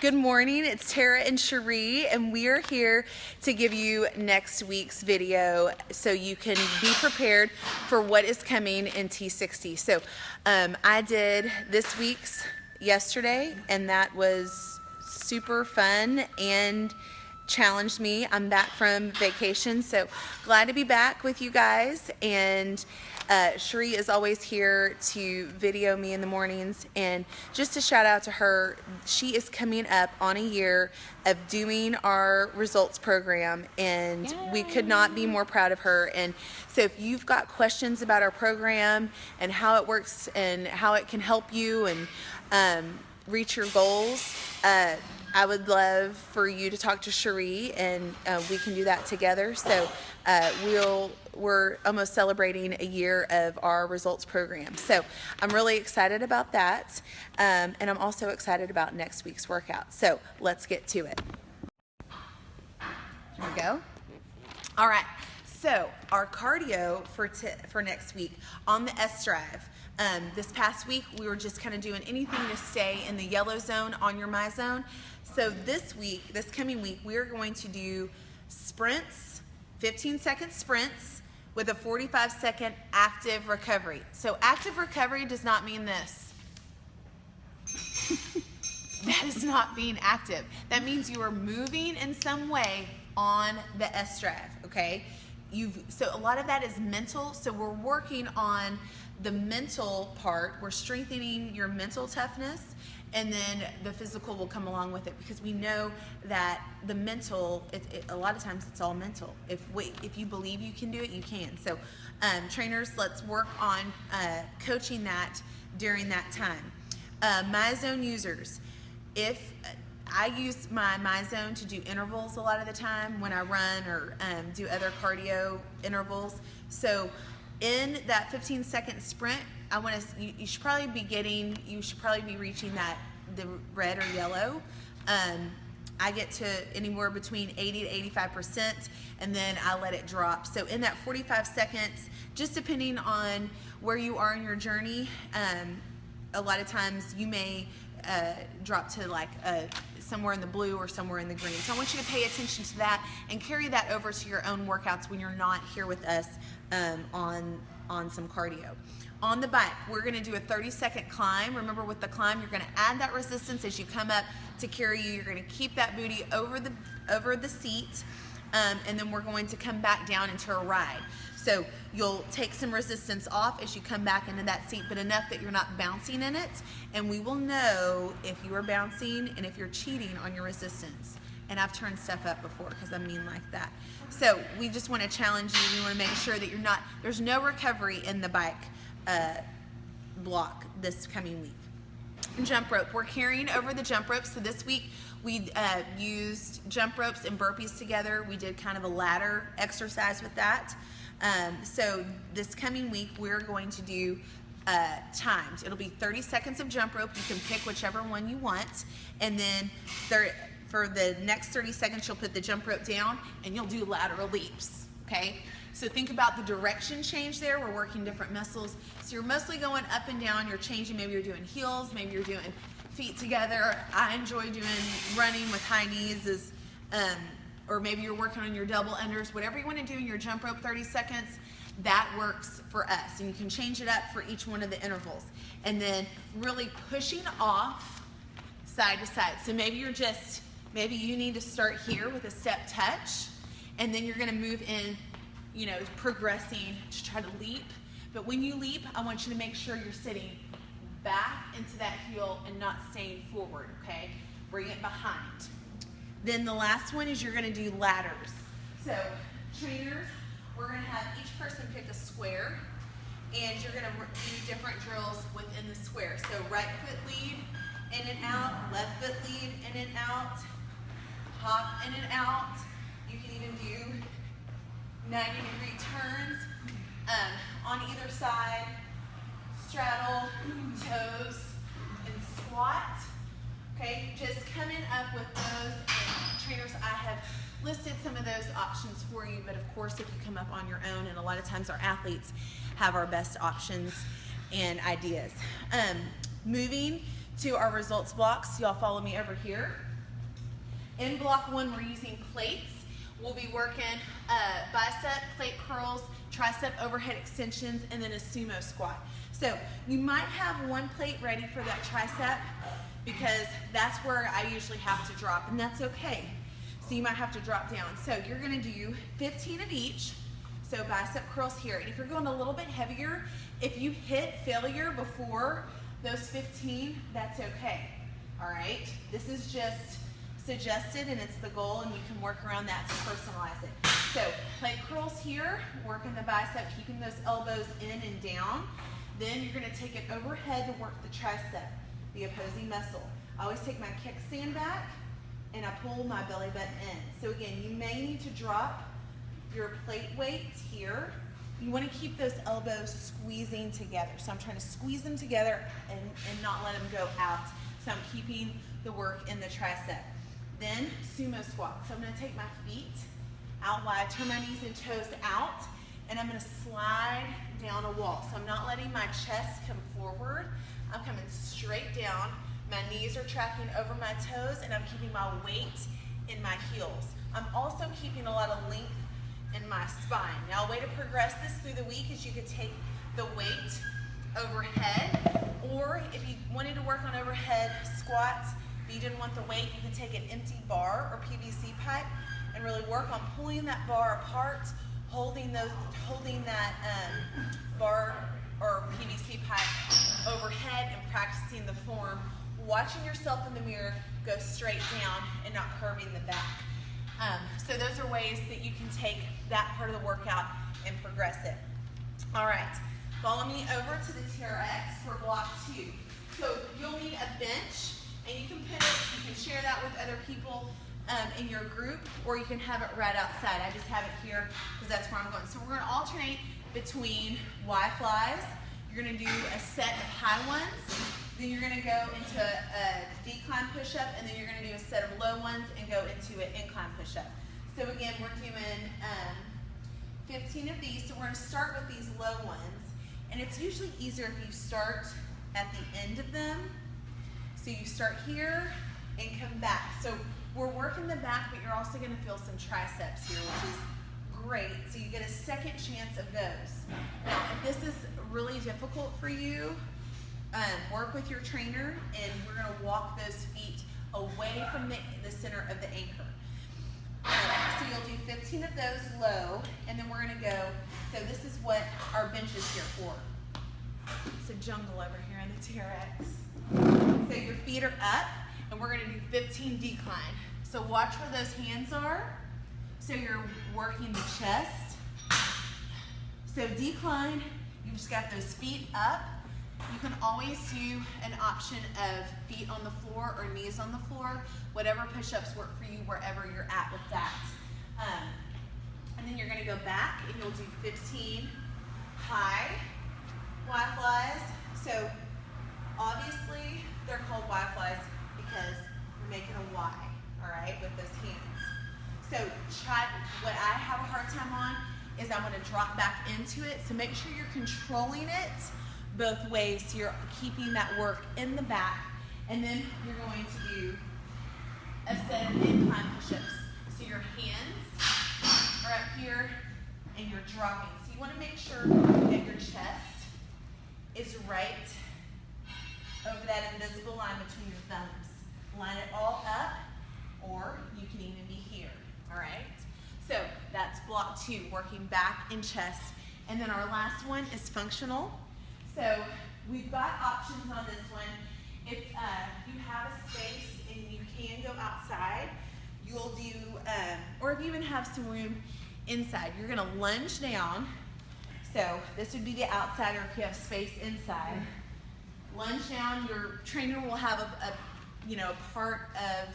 Good morning, it's Tara and Cherie, and we are here to give you next week's video so you can be prepared for what is coming in T60. So I did this week's yesterday, and that was super fun and challenged me. I'm back from vacation, so glad to be back with you guys. And Cherie is always here to video me in the mornings, and just a shout out to her. She is coming up on a year of doing our results program, and Yay. We could not be more proud of her. And so if you've got questions about our program and how it works and how it can help you and reach your goals, I would love for you to talk to Cherie, and we can do that together. So we're almost celebrating a year of our results program. So I'm really excited about that, and I'm also excited about next week's workout. So let's get to it. Here we go. All right. So our cardio for next week on the S-Drive. This past week we were just kind of doing anything to stay in the yellow zone on your My Zone. So this coming week, we are going to do sprints, 15-second sprints with a 45-second active recovery. So active recovery does not mean this. That is not being active. That means you are moving in some way on the S-Drive, okay? So a lot of that is mental, so we're working on the mental part. We're strengthening your mental toughness, and then the physical will come along with it, because we know that the mental, a lot of times it's all mental. If you believe you can do it, you can. So trainers, let's work on coaching that during that time. My Zone users, if I use my Zone to do intervals a lot of the time when I run or do other cardio intervals. So in that 15-second sprint, you should probably be reaching the red or yellow. I get to anywhere between 80 to 85%, and then I let it drop. So in that 45 seconds, just depending on where you are in your journey, a lot of times you may drop to like somewhere in the blue or somewhere in the green. So I want you to pay attention to that and carry that over to your own workouts when you're not here with us on some cardio. On the bike, we're going to do a 30-second climb. Remember, with the climb, you're going to add that resistance as you come up to carry you. You're going to keep that booty over the seat, and then we're going to come back down into a ride. So you'll take some resistance off as you come back into that seat, but enough that you're not bouncing in it, and we will know if you are bouncing and if you're cheating on your resistance. And I've turned stuff up before because I'm mean like that. So we just want to challenge you. We want to make sure that there's no recovery in the bike block this coming week. Jump rope, we're carrying over the jump rope. So this week we used jump ropes and burpees together. We did kind of a ladder exercise with that. So this coming week we're going to do times. It'll be 30 seconds of jump rope. You can pick whichever one you want, and then for the next 30 seconds you'll put the jump rope down and you'll do lateral leaps, okay? So think about the direction change there. We're working different muscles. So you're mostly going up and down. You're changing. Maybe you're doing heels. Maybe you're doing feet together. I enjoy doing running with high knees, or maybe you're working on your double unders. Whatever you want to do in your jump rope 30 seconds, that works for us. And you can change it up for each one of the intervals. And then really pushing off side to side. So maybe you need to start here with a step touch, and then you're going to move in, progressing to try to leap. But when you leap, I want you to make sure you're sitting back into that heel and not staying forward, okay? Bring it behind. Then the last one is you're going to do ladders. So trainers, we're going to have each person pick a square, and you're going to do different drills within the square. So right foot lead, in and out, left foot lead, in and out, hop in and out. You can even do 90-degree turns on either side, straddle, toes, and squat. Okay, just coming up with those. And trainers, I have listed some of those options for you, but of course if you come up on your own, and a lot of times our athletes have our best options and ideas. Moving to our results blocks. Y'all follow me over here. In block 1, we're using plates. We'll be working bicep, plate curls, tricep overhead extensions, and then a sumo squat. So you might have one plate ready for that tricep because that's where I usually have to drop, and that's okay. So you might have to drop down. So you're gonna do 15 of each. So bicep curls here. And if you're going a little bit heavier, if you hit failure before those 15, that's okay. All right? This is just suggested and it's the goal, and you can work around that to personalize it. So plate curls here, working the bicep, keeping those elbows in and down. Then you're gonna take it overhead to work the tricep, the opposing muscle. I always take my kickstand back and I pull my belly button in. So again, you may need to drop your plate weights here. You wanna keep those elbows squeezing together. So I'm trying to squeeze them together and not let them go out. So I'm keeping the work in the tricep. Then sumo squat. So I'm gonna take my feet out wide, turn my knees and toes out, and I'm gonna slide down a wall. So I'm not letting my chest come forward. I'm coming straight down. My knees are tracking over my toes, and I'm keeping my weight in my heels. I'm also keeping a lot of length in my spine. Now, a way to progress this through the week is you could take the weight overhead, or if you wanted to work on overhead squats, but you didn't want the weight, you can take an empty bar or PVC pipe and really work on pulling that bar apart, holding that bar or PVC pipe overhead, and practicing the form, watching yourself in the mirror go straight down and not curving the back. So those are ways that you can take that part of the workout and progress it. All right, follow me over to the TRX for block 2. So you'll need a bench, and you can pin it, you can share that with other people in your group, or you can have it right outside. I just have it here because that's where I'm going. So we're going to alternate between Y flies. You're going to do a set of high ones, then you're going to go into a decline push-up, and then you're going to do a set of low ones and go into an incline push-up. So again, we're doing 15 of these. So we're going to start with these low ones, and it's usually easier if you start at the end of them. So you start here and come back. So we're working the back, but you're also going to feel some triceps here, which is great. So you get a second chance of those. Now, if this is really difficult for you, work with your trainer, and we're going to walk those feet away from the center of the anchor. So you'll do 15 of those low, and then we're going to go, so this is what our bench is here for. It's a jungle over here in the TRX. So your feet are up, and we're going to do 15 decline. So watch where those hands are. So you're working the chest. So decline, you just got those feet up. You can always do an option of feet on the floor or knees on the floor. Whatever push-ups work for you wherever you're at with that. And then you're going to go back, and you'll do 15 high Y flies. So obviously they're called Y flies because we're making a Y, all right, with those hands. So what I have a hard time on is I want to drop back into it. So make sure you're controlling it both ways, so you're keeping that work in the back, and then you're going to do a set of incline push-ups. So your hands are up here and you're dropping. So you want to make sure that your chest is right over that invisible line between your thumbs. Line it all up, or you can even be here, all right? So that's block 2, working back and chest. And then our last one is functional. So we've got options on this one. If you have a space and you can go outside, you'll do, or if you even have some room inside, you're gonna lunge down. So this would be the outside, or if you have space inside. Lunge down, your trainer will have a part of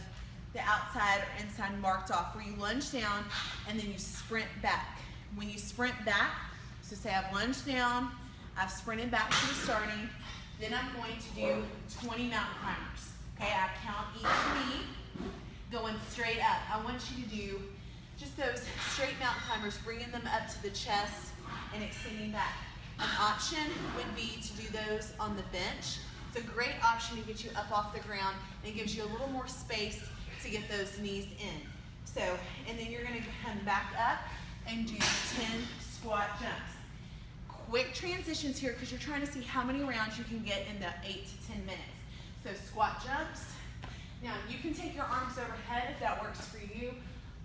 the outside or inside marked off where you lunge down and then you sprint back. When you sprint back, so say I've lunged down, I've sprinted back to the starting, then I'm going to do 20 mountain climbers. Okay, I count each knee going straight up. I want you to do just those straight mountain climbers, bringing them up to the chest and extending back. An option would be to do those on the bench. It's a great option to get you up off the ground, and it gives you a little more space to get those knees in. So, and then you're gonna come back up and do 10 squat jumps. Quick transitions here because you're trying to see how many rounds you can get in the 8 to 10 minutes. So squat jumps. Now you can take your arms overhead if that works for you.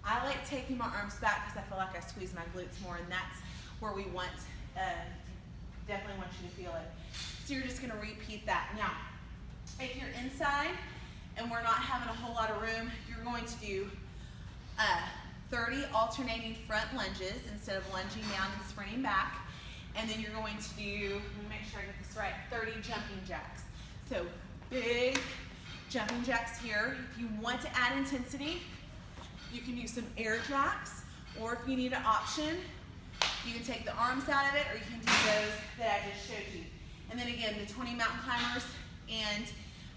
I like taking my arms back because I feel like I squeeze my glutes more, and that's where we want, definitely want you to feel it. So you're just gonna repeat that. Now, if you're inside and we're not having a whole lot of room, you're going to do 30 alternating front lunges instead of lunging down and sprinting back. And then you're going to do, let me make sure I get this right, 30 jumping jacks. So big jumping jacks here. If you want to add intensity, you can use some air jacks, or if you need an option, you can take the arms out of it, or you can do those that I just showed you. And then again, the 20 mountain climbers and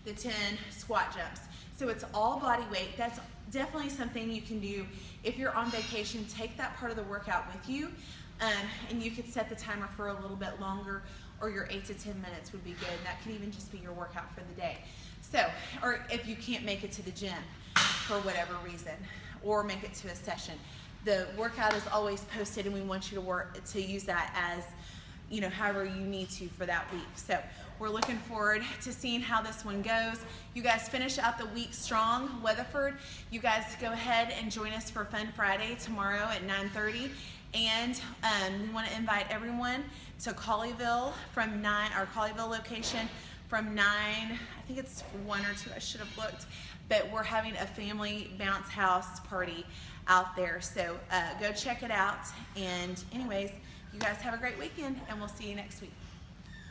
the 10 squat jumps. So it's all body weight. That's definitely something you can do if you're on vacation. Take that part of the workout with you, and you could set the timer for a little bit longer, or your 8 to 10 minutes would be good. And that could even just be your workout for the day. So, or if you can't make it to the gym for whatever reason, or make it to a session, the workout is always posted, and we want you to use that as, you know, however you need to for that week. So we're looking forward to seeing how this one goes. You guys finish out the week strong. Weatherford, you guys go ahead and join us for Fun Friday tomorrow at 9:30. And we want to invite everyone to Colleyville from 9, our Colleyville location from 9, I think it's 1 or 2, I should have looked, but we're having a family bounce house party out there. So go check it out. And anyways, you guys have a great weekend, and we'll see you next week.